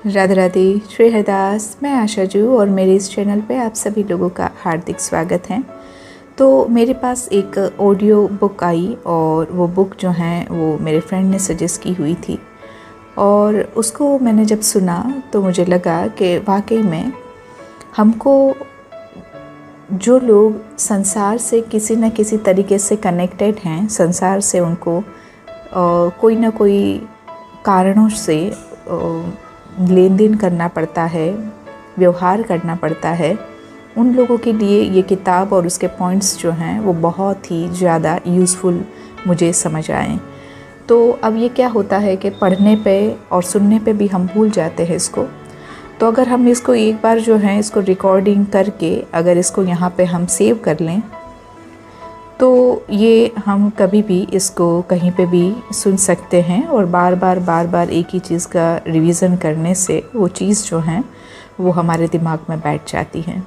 राधे राधे। श्री हरदास, मैं आशा जू और मेरे इस चैनल पे आप सभी लोगों का हार्दिक स्वागत है। तो मेरे पास एक ऑडियो बुक आई और वो बुक जो है वो मेरे फ्रेंड ने सजेस्ट की हुई थी और उसको मैंने जब सुना तो मुझे लगा कि वाकई में हमको जो लोग संसार से किसी न किसी तरीके से कनेक्टेड हैं, संसार से उनको कोई ना कोई कारणों से लेन देन करना पड़ता है, व्यवहार करना पड़ता है, उन लोगों के लिए ये किताब और उसके पॉइंट्स जो हैं वो बहुत ही ज़्यादा यूज़फुल मुझे समझ आए। तो अब ये क्या होता है कि पढ़ने पे और सुनने पे भी हम भूल जाते हैं इसको। तो अगर हम इसको एक बार जो है इसको रिकॉर्डिंग करके अगर इसको यहाँ पे हम सेव कर लें तो ये हम कभी भी इसको कहीं पे भी सुन सकते हैं और बार बार एक ही चीज़ का रिवीज़न करने से वो चीज़ जो है वो हमारे दिमाग में बैठ जाती है।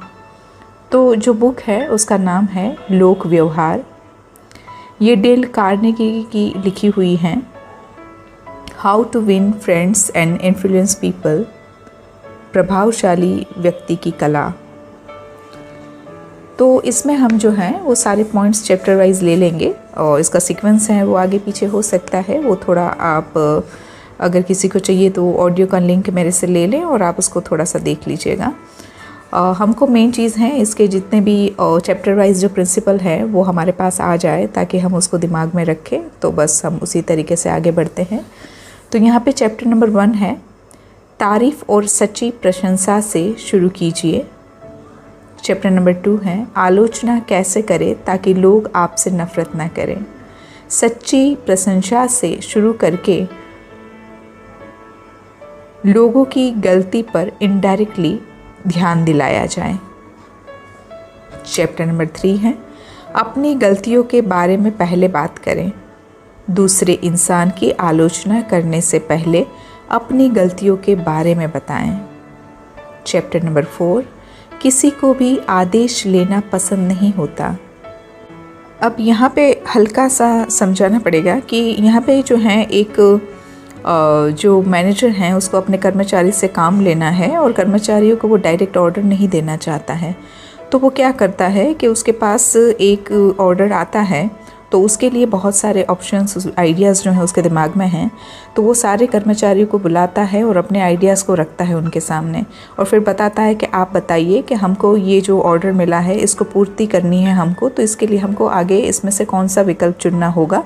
तो जो बुक है उसका नाम है लोक व्यवहार। ये डेल कार्नेगी की लिखी हुई है। How to win friends and influence people, प्रभावशाली व्यक्ति की कला। तो इसमें हम जो हैं वो सारे पॉइंट्स चैप्टर वाइज ले लेंगे और इसका सीक्वेंस है वो आगे पीछे हो सकता है। वो थोड़ा आप अगर किसी को चाहिए तो ऑडियो का लिंक मेरे से ले लें और आप उसको थोड़ा सा देख लीजिएगा। हमको मेन चीज़ है इसके जितने भी चैप्टर वाइज जो प्रिंसिपल है वो हमारे पास आ जाए ताकि हम उसको दिमाग में रखें, तो बस हम उसी तरीके से आगे बढ़ते हैं। तो यहाँ पे चैप्टर नंबर 1 है, तारीफ़ और सच्ची प्रशंसा से शुरू कीजिए। चैप्टर नंबर 2 है, आलोचना कैसे करें ताकि लोग आपसे नफ़रत ना करें। सच्ची प्रशंसा से शुरू करके लोगों की गलती पर इनडायरेक्टली ध्यान दिलाया जाए। चैप्टर नंबर 3 है, अपनी गलतियों के बारे में पहले बात करें। दूसरे इंसान की आलोचना करने से पहले अपनी गलतियों के बारे में बताएं। चैप्टर नंबर 4, किसी को भी आदेश लेना पसंद नहीं होता। अब यहाँ पे हल्का सा समझाना पड़ेगा कि यहाँ पे जो है एक जो मैनेजर हैं उसको अपने कर्मचारी से काम लेना है और कर्मचारियों को वो डायरेक्ट ऑर्डर नहीं देना चाहता है। तो वो क्या करता है कि उसके पास एक ऑर्डर आता है तो उसके लिए बहुत सारे ऑप्शंस, आइडियाज़ जो हैं उसके दिमाग में हैं। तो वो सारे कर्मचारियों को बुलाता है और अपने आइडियाज़ को रखता है उनके सामने और फिर बताता है कि आप बताइए कि हमको ये जो ऑर्डर मिला है इसको पूर्ति करनी है हमको, तो इसके लिए हमको आगे इसमें से कौन सा विकल्प चुनना होगा।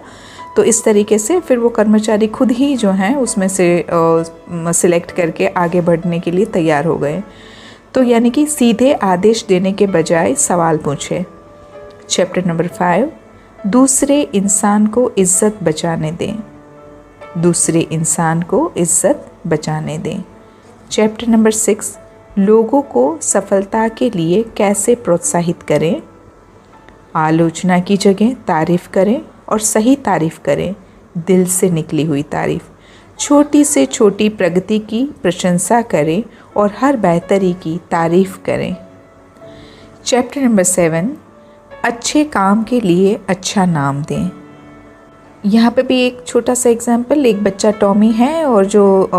तो इस तरीके से फिर वो कर्मचारी खुद ही जो हैं उसमें से सिलेक्ट करके आगे बढ़ने के लिए तैयार हो गए। तो यानी कि सीधे आदेश देने के बजाय सवाल पूछे। चैप्टर नंबर 5, दूसरे इंसान को इज्जत बचाने दें। दूसरे इंसान को इज्जत बचाने दें। चैप्टर नंबर 6, लोगों को सफलता के लिए कैसे प्रोत्साहित करें। आलोचना की जगह तारीफ़ करें और सही तारीफ़ करें, दिल से निकली हुई तारीफ़। छोटी से छोटी प्रगति की प्रशंसा करें और हर बेहतरी की तारीफ़ करें। चैप्टर नंबर 7, अच्छे काम के लिए अच्छा नाम दें। यहाँ पे भी एक छोटा सा एग्जाम्पल, एक बच्चा टॉमी है और जो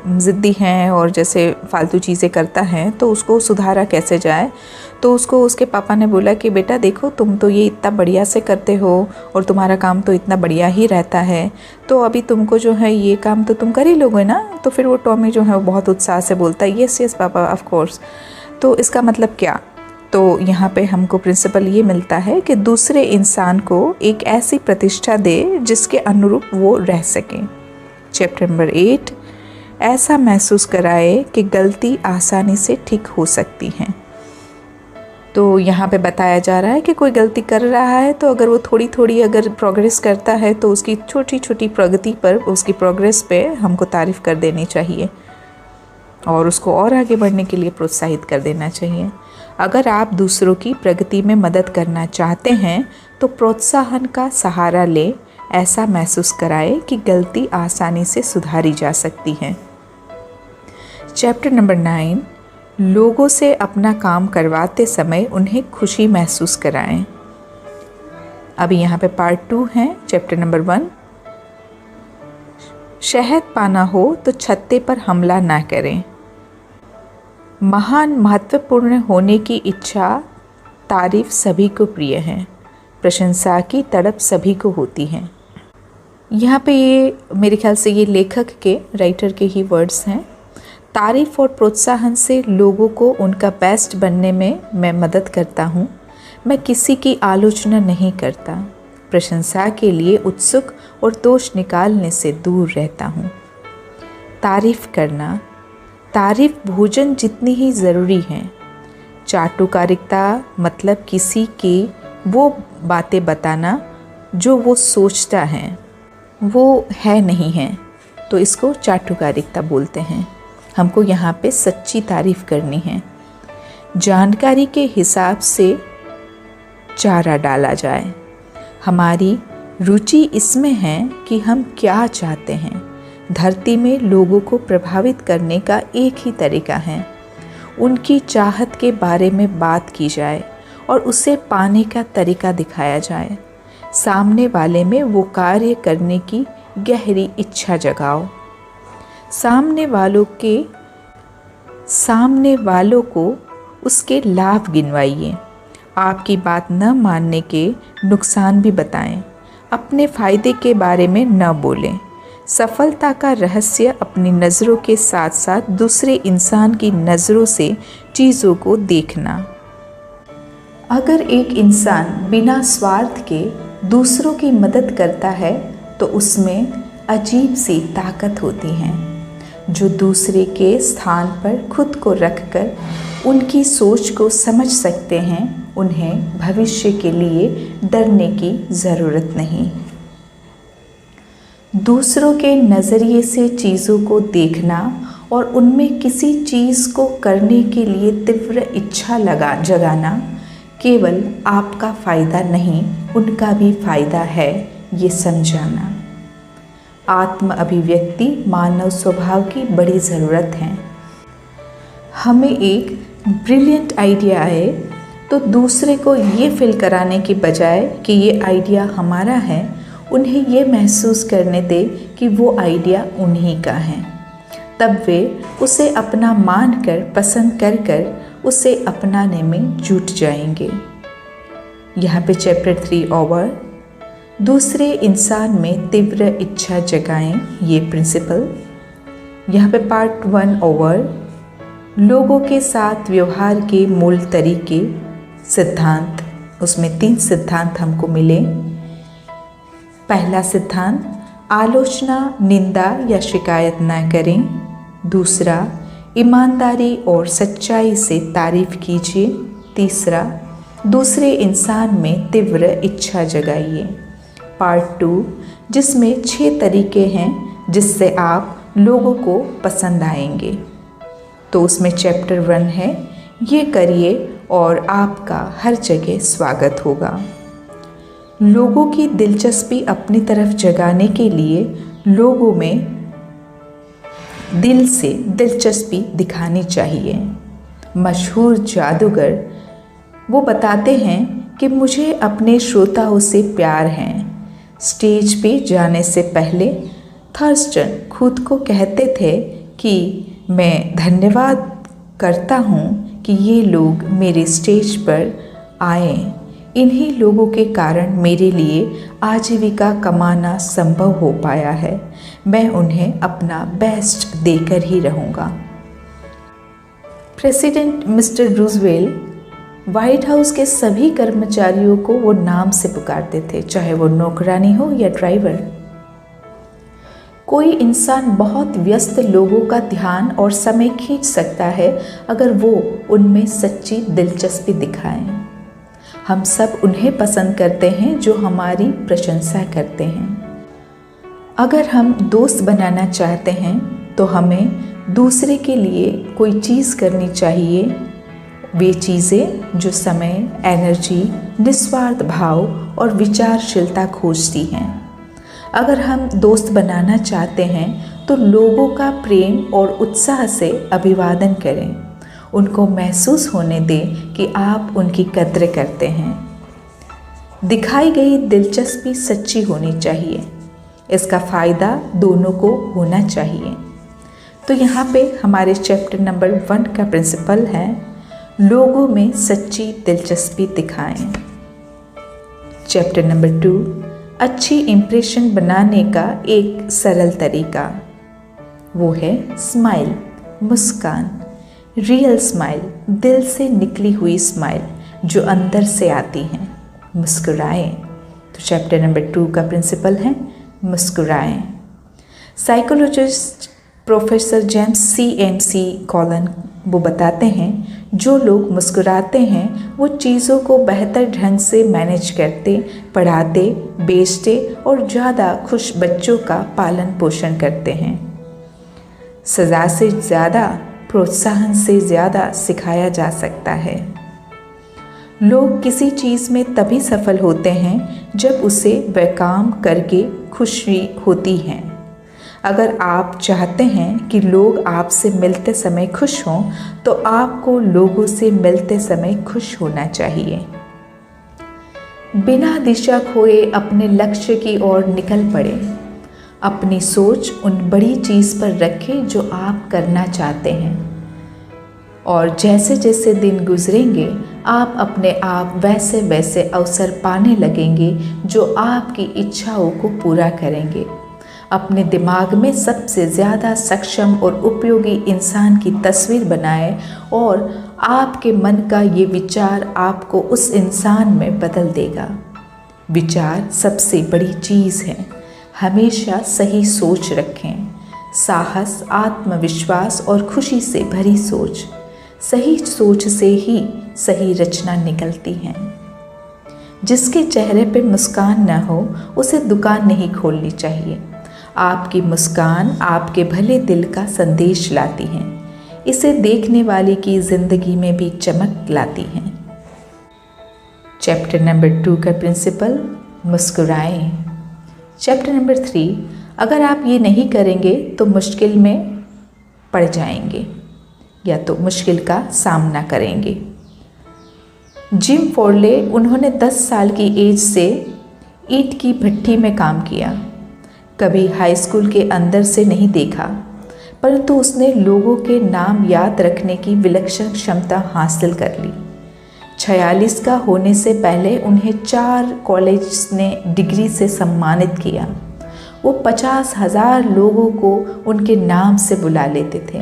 ज़िद्दी है और जैसे फालतू चीज़ें करता है तो उसको सुधारा कैसे जाए। तो उसको उसके पापा ने बोला कि बेटा देखो तुम तो ये इतना बढ़िया से करते हो और तुम्हारा काम तो इतना बढ़िया ही रहता है, तो अभी तुमको जो है ये काम तो तुम कर ही लोगे ना। तो फिर वो टॉमी जो है वो बहुत उत्साह से बोलता है यस पापा ऑफ कोर्स। तो इसका मतलब क्या, तो यहाँ पे हमको प्रिंसिपल ये मिलता है कि दूसरे इंसान को एक ऐसी प्रतिष्ठा दे जिसके अनुरूप वो रह सकें। चैप्टर नंबर 8, ऐसा महसूस कराए कि गलती आसानी से ठीक हो सकती है। तो यहाँ पे बताया जा रहा है कि कोई गलती कर रहा है तो अगर वो थोड़ी थोड़ी अगर प्रोग्रेस करता है तो उसकी छोटी छोटी प्रगति पर, उसकी प्रोग्रेस पे हमको तारीफ़ कर देनी चाहिए और उसको और आगे बढ़ने के लिए प्रोत्साहित कर देना चाहिए। अगर आप दूसरों की प्रगति में मदद करना चाहते हैं तो प्रोत्साहन का सहारा लें। ऐसा महसूस कराएं कि गलती आसानी से सुधारी जा सकती है। चैप्टर नंबर 9, लोगों से अपना काम करवाते समय उन्हें खुशी महसूस कराएं। अभी यहाँ पे पार्ट 2 है। चैप्टर नंबर 1, शहद पाना हो तो छत्ते पर हमला ना करें। महान महत्वपूर्ण होने की इच्छा, तारीफ सभी को प्रिय है, प्रशंसा की तड़प सभी को होती है। यहाँ पे ये मेरे ख्याल से ये लेखक के, राइटर के ही वर्ड्स हैं। तारीफ और प्रोत्साहन से लोगों को उनका बेस्ट बनने में मैं मदद करता हूँ। मैं किसी की आलोचना नहीं करता, प्रशंसा के लिए उत्सुक और दोष निकालने से दूर रहता हूँ। तारीफ करना, तारीफ भोजन जितनी ही ज़रूरी है। चाटुकारिता मतलब किसी की वो बातें बताना जो वो सोचता है वो है नहीं है, तो इसको चाटुकारिता बोलते हैं। हमको यहाँ पे सच्ची तारीफ करनी है। जानकारी के हिसाब से चारा डाला जाए। हमारी रुचि इसमें है कि हम क्या चाहते हैं। धरती में लोगों को प्रभावित करने का एक ही तरीका है, उनकी चाहत के बारे में बात की जाए और उसे पाने का तरीका दिखाया जाए। सामने वाले में वो कार्य करने की गहरी इच्छा जगाओ। सामने वालों को उसके लाभ गिनवाइए। आपकी बात न मानने के नुकसान भी बताएं। अपने फ़ायदे के बारे में न बोलें। सफलता का रहस्य अपनी नज़रों के साथ साथ दूसरे इंसान की नज़रों से चीज़ों को देखना। अगर एक इंसान बिना स्वार्थ के दूसरों की मदद करता है तो उसमें अजीब सी ताकत होती है। जो दूसरे के स्थान पर खुद को रखकर उनकी सोच को समझ सकते हैं, उन्हें भविष्य के लिए डरने की ज़रूरत नहीं। दूसरों के नज़रिए से चीज़ों को देखना और उनमें किसी चीज़ को करने के लिए तीव्र इच्छा जगाना केवल आपका फ़ायदा नहीं, उनका भी फ़ायदा है, ये समझाना। आत्म अभिव्यक्ति मानव स्वभाव की बड़ी ज़रूरत है। हमें एक ब्रिलियंट आइडिया आए तो दूसरे को ये फील कराने के बजाय कि ये आइडिया हमारा है, उन्हें ये महसूस करने दे कि वो आइडिया उन्हीं का है। तब वे उसे अपना मानकर पसंद कर उसे अपनाने में जुट जाएंगे। यहाँ पे चैप्टर 3 ओवर। दूसरे इंसान में तीव्र इच्छा जगाएं, ये प्रिंसिपल। यहाँ पे पार्ट 1 ओवर। लोगों के साथ व्यवहार के मूल तरीके, सिद्धांत। उसमें 3 सिद्धांत हमको मिले। पहला सिद्धांत, आलोचना, निंदा या शिकायत न करें। दूसरा, ईमानदारी और सच्चाई से तारीफ कीजिए। तीसरा, दूसरे इंसान में तीव्र इच्छा जगाइए। पार्ट 2, जिसमें 6 तरीके हैं जिससे आप लोगों को पसंद आएंगे। तो उसमें चैप्टर 1 है, ये करिए और आपका हर जगह स्वागत होगा। लोगों की दिलचस्पी अपनी तरफ जगाने के लिए लोगों में दिल से दिलचस्पी दिखानी चाहिए। मशहूर जादूगर वो बताते हैं कि मुझे अपने श्रोताओं से प्यार है। स्टेज पे जाने से पहले थर्स्टन खुद को कहते थे कि मैं धन्यवाद करता हूँ कि ये लोग मेरे स्टेज पर आए। इन्हीं लोगों के कारण मेरे लिए आजीविका कमाना संभव हो पाया है। मैं उन्हें अपना बेस्ट देकर ही रहूँगा। President mister Roosevelt white house के सभी कर्मचारियों को वो नाम से पुकारते थे, चाहे वो नौकरानी हो या ड्राइवर। कोई इंसान बहुत व्यस्त लोगों का ध्यान और समय खींच सकता है अगर वो उनमें सच्ची दिलचस्पी दिखाएं। हम सब उन्हें पसंद करते हैं जो हमारी प्रशंसा करते हैं। अगर हम दोस्त बनाना चाहते हैं तो हमें दूसरे के लिए कोई चीज़ करनी चाहिए। वे चीज़ें जो समय, एनर्जी, निस्वार्थ भाव और विचारशीलता खोजती हैं। अगर हम दोस्त बनाना चाहते हैं तो लोगों का प्रेम और उत्साह से अभिवादन करें। उनको महसूस होने दें कि आप उनकी कद्र करते हैं। दिखाई गई दिलचस्पी सच्ची होनी चाहिए। इसका फ़ायदा दोनों को होना चाहिए। तो यहाँ पे हमारे चैप्टर नंबर 1 का प्रिंसिपल है लोगों में सच्ची दिलचस्पी दिखाएं। चैप्टर नंबर 2 अच्छी इम्प्रेशन बनाने का एक सरल तरीका, वो है स्माइल, मुस्कान, रियल स्माइल, दिल से निकली हुई स्माइल जो अंदर से आती हैं। मुस्कुराएं। तो चैप्टर नंबर 2 का प्रिंसिपल है मुस्कुराएं। साइकोलॉजिस्ट प्रोफेसर जेम्स CMC कॉलन वो बताते हैं जो लोग मुस्कुराते हैं वो चीज़ों को बेहतर ढंग से मैनेज करते, पढ़ाते, बेचते और ज़्यादा खुश बच्चों का पालन पोषण करते हैं। सज़ा से ज़्यादा, प्रोत्साहन से ज़्यादा सिखाया जा सकता है। लोग किसी चीज़ में तभी सफल होते हैं जब उसे वह काम करके खुशी होती है। अगर आप चाहते हैं कि लोग आपसे मिलते समय खुश हों तो आपको लोगों से मिलते समय खुश होना चाहिए। बिना दिशा खोए अपने लक्ष्य की ओर निकल पड़े। अपनी सोच उन बड़ी चीज़ पर रखें जो आप करना चाहते हैं और जैसे जैसे दिन गुजरेंगे आप अपने आप वैसे वैसे अवसर पाने लगेंगे जो आपकी इच्छाओं को पूरा करेंगे। अपने दिमाग में सबसे ज़्यादा सक्षम और उपयोगी इंसान की तस्वीर बनाएं और आपके मन का ये विचार आपको उस इंसान में बदल देगा। विचार सबसे बड़ी चीज़ है। हमेशा सही सोच रखें। साहस, आत्मविश्वास और खुशी से भरी सोच। सही सोच से ही सही रचना निकलती है। जिसके चेहरे पे मुस्कान न हो उसे दुकान नहीं खोलनी चाहिए। आपकी मुस्कान आपके भले दिल का संदेश लाती है। इसे देखने वाले की ज़िंदगी में भी चमक लाती है। चैप्टर नंबर 2 का प्रिंसिपल मुस्कुराएं। चैप्टर नंबर 3 अगर आप ये नहीं करेंगे तो मुश्किल में पड़ जाएंगे या तो मुश्किल का सामना करेंगे। जिम फोर्ले, उन्होंने 10 साल की एज से ईंट की भट्टी में काम किया। कभी हाई स्कूल के अंदर से नहीं देखा, परंतु उसने लोगों के नाम याद रखने की विलक्षण क्षमता हासिल कर ली। 46 का होने से पहले उन्हें 4 कॉलेज ने डिग्री से सम्मानित किया। वो 50,000 लोगों को उनके नाम से बुला लेते थे।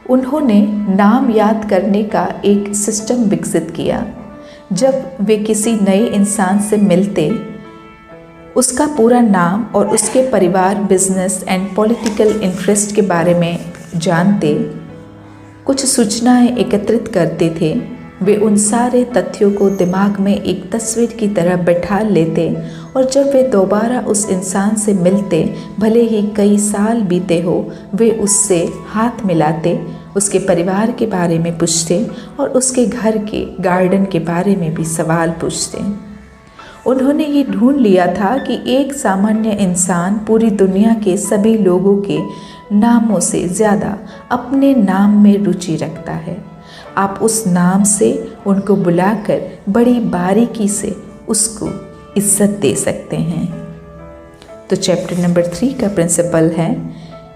उन्होंने नाम याद करने का एक सिस्टम विकसित किया। जब वे किसी नए इंसान से मिलते, उसका पूरा नाम और उसके परिवार, बिजनेस एंड पॉलिटिकल इंटरेस्ट के बारे में जानते, कुछ सूचनाएं एकत्रित करते थे। वे उन सारे तथ्यों को दिमाग में एक तस्वीर की तरह बैठा लेते और जब वे दोबारा उस इंसान से मिलते, भले ही कई साल बीते हो, वे उससे हाथ मिलाते, उसके परिवार के बारे में पूछते और उसके घर के गार्डन के बारे में भी सवाल पूछते। उन्होंने ये ढूंढ लिया था कि एक सामान्य इंसान पूरी दुनिया के सभी लोगों के नामों से ज़्यादा अपने नाम में रुचि रखता है। आप उस नाम से उनको बुलाकर बड़ी बारीकी से उसको इज्जत दे सकते हैं। तो चैप्टर नंबर 3 का प्रिंसिपल है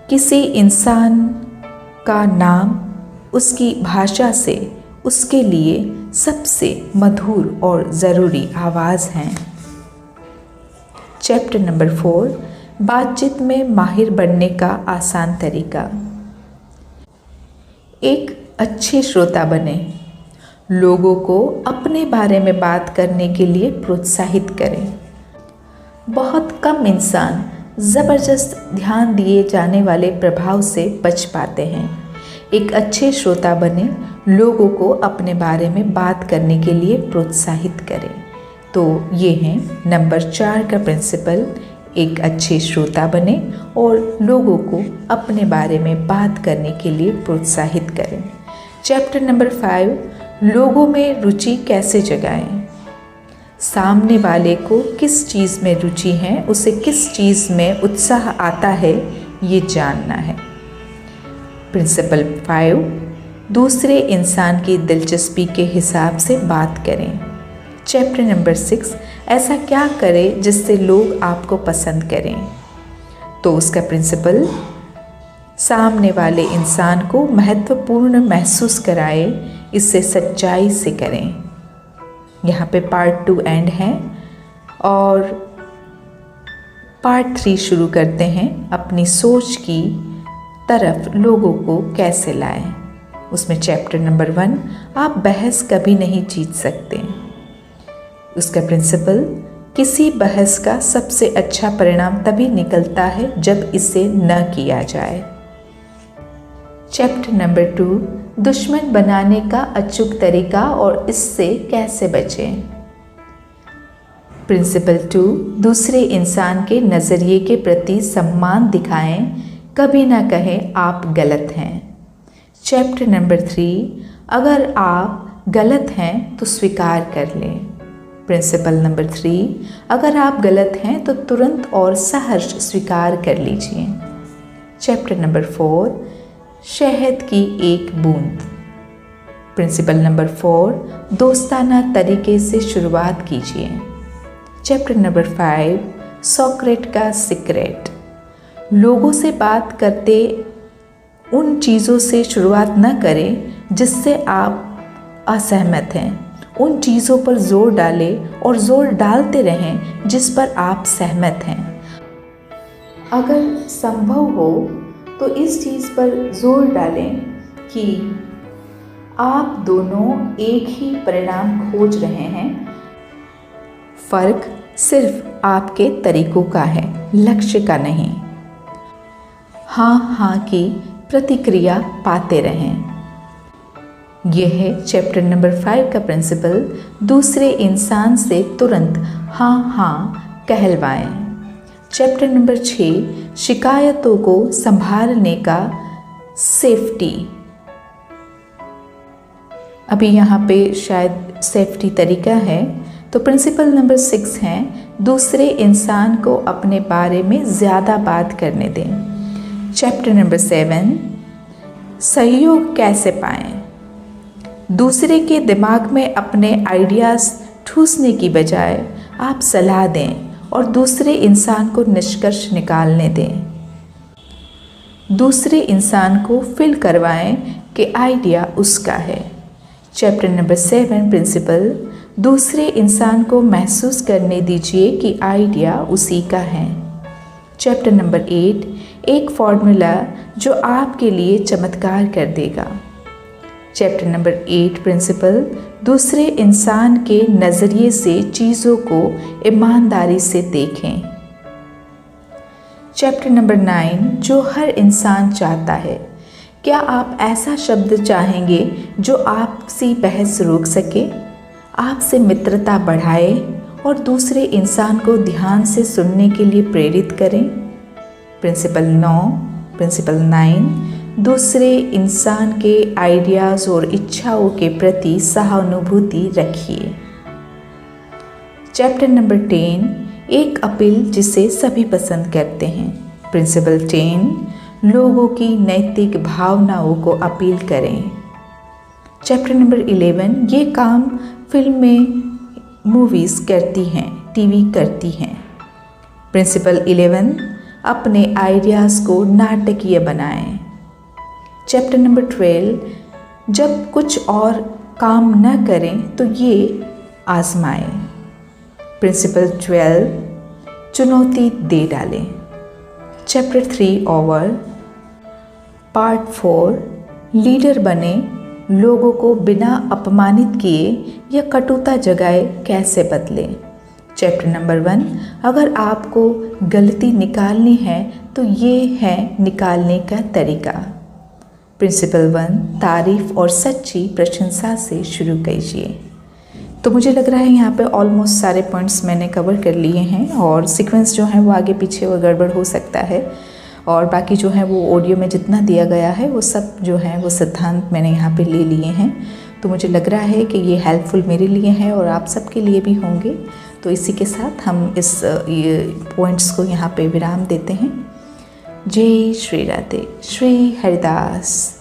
किसी इंसान का नाम उसकी भाषा से उसके लिए सबसे मधुर और ज़रूरी आवाज़ है। चैप्टर नंबर 4 बातचीत में माहिर बनने का आसान तरीका। एक अच्छे श्रोता बने। लोगों को अपने बारे में बात करने के लिए प्रोत्साहित करें। बहुत कम इंसान ज़बरदस्त ध्यान दिए जाने वाले प्रभाव से बच पाते हैं। एक अच्छे श्रोता बने, लोगों को अपने बारे में बात करने के लिए प्रोत्साहित करें। तो ये हैं नंबर 4 का प्रिंसिपल, एक अच्छे श्रोता बने और लोगों को अपने बारे में बात करने के लिए प्रोत्साहित करें। चैप्टर नंबर 5 लोगों में रुचि कैसे जगाएं। सामने वाले को किस चीज़ में रुचि है, उसे किस चीज़ में उत्साह आता है, ये जानना है। प्रिंसिपल 5 दूसरे इंसान की दिलचस्पी के हिसाब से बात करें। चैप्टर नंबर 6 ऐसा क्या करें जिससे लोग आपको पसंद करें। तो उसका प्रिंसिपल सामने वाले इंसान को महत्वपूर्ण महसूस कराए, इसे सच्चाई से करें। यहाँ पे पार्ट 2 एंड है और पार्ट 3 शुरू करते हैं। अपनी सोच की तरफ लोगों को कैसे लाएं। उसमें चैप्टर नंबर 1, आप बहस कभी नहीं जीत सकते। उसका प्रिंसिपल, किसी बहस का सबसे अच्छा परिणाम तभी निकलता है जब इसे न किया जाए। चैप्टर नंबर 2, दुश्मन बनाने का अचूक तरीका और इससे कैसे बचें। प्रिंसिपल 2, दूसरे इंसान के नज़रिए के प्रति सम्मान दिखाएं, कभी ना कहें आप गलत हैं। चैप्टर नंबर 3, अगर आप गलत हैं तो स्वीकार कर लें। प्रिंसिपल नंबर 3, अगर आप गलत हैं तो तुरंत और सहर्ष स्वीकार कर लीजिए। चैप्टर नंबर 4, शहद की एक बूंद। प्रिंसिपल नंबर 4, दोस्ताना तरीके से शुरुआत कीजिए। चैप्टर नंबर 5, सॉक्रेट का सीक्रेट। लोगों से बात करते उन चीज़ों से शुरुआत न करें जिससे आप असहमत हैं। उन चीज़ों पर जोर डालें और जोर डालते रहें जिस पर आप सहमत हैं। अगर संभव हो तो इस चीज़ पर जोर डालें कि आप दोनों एक ही परिणाम खोज रहे हैं। फ़र्क सिर्फ आपके तरीकों का है, लक्ष्य का नहीं। हाँ की प्रतिक्रिया पाते रहें। यह है चैप्टर नंबर 5 का प्रिंसिपल, दूसरे इंसान से तुरंत हाँ कहलवाएं। चैप्टर नंबर 6, शिकायतों को संभालने का सेफ्टी। अभी यहाँ पे शायद सेफ्टी तरीका है, तो प्रिंसिपल नंबर 6 है, दूसरे इंसान को अपने बारे में ज़्यादा बात करने दें। चैप्टर नंबर 7, सहयोग कैसे पाएं। दूसरे के दिमाग में अपने आइडियाज़ ठूसने की बजाय आप सलाह दें और दूसरे इंसान को निष्कर्ष निकालने दें। दूसरे इंसान को फील करवाएं कि आइडिया उसका है। चैप्टर नंबर 7 प्रिंसिपल, दूसरे इंसान को महसूस करने दीजिए कि आइडिया उसी का है। चैप्टर नंबर 8, एक फॉर्मूला जो आपके लिए चमत्कार कर देगा। चैप्टर नंबर 8 प्रिंसिपल, दूसरे इंसान के नज़रिए से चीज़ों को ईमानदारी से देखें। चैप्टर नंबर 9, जो हर इंसान चाहता है। क्या आप ऐसा शब्द चाहेंगे जो आपसी बहस रोक सके, आपसे मित्रता बढ़ाए और दूसरे इंसान को ध्यान से सुनने के लिए प्रेरित करें। प्रिंसिपल 9, दूसरे इंसान के आइडियाज़ और इच्छाओं के प्रति सहानुभूति रखिए। चैप्टर नंबर 10, एक अपील जिसे सभी पसंद करते हैं। प्रिंसिपल 10, लोगों की नैतिक भावनाओं को अपील करें। चैप्टर नंबर 11, ये काम फिल्में मूवीज़ करती हैं, टीवी करती हैं। प्रिंसिपल 11, अपने आइडियाज़ को नाटकीय बनाएं। चैप्टर नंबर 12, जब कुछ और काम न करें तो ये आजमाएं। प्रिंसिपल 12, चुनौती दे डालें। Chapter 3 over. पार्ट 4, लीडर बने, लोगों को बिना अपमानित किए या कटुता जगाए कैसे बदलें। चैप्टर नंबर 1, अगर आपको गलती निकालनी है तो ये है निकालने का तरीका। प्रिंसिपल 1, तारीफ़ और सच्ची प्रशंसा से शुरू कीजिए। तो मुझे लग रहा है यहाँ पे ऑलमोस्ट सारे पॉइंट्स मैंने कवर कर लिए हैं और सीक्वेंस जो है वो आगे पीछे वो गड़बड़ हो सकता है और बाकी जो है वो ऑडियो में जितना दिया गया है वो सब जो है वो सिद्धांत मैंने यहाँ पे ले लिए हैं। तो मुझे लग रहा है कि ये हेल्पफुल मेरे लिए है और आप सबके लिए भी होंगे। तो इसी के साथ हम इस पॉइंट्स को यहाँ पे विराम देते हैं। जय श्री राधे, श्री हरिदास।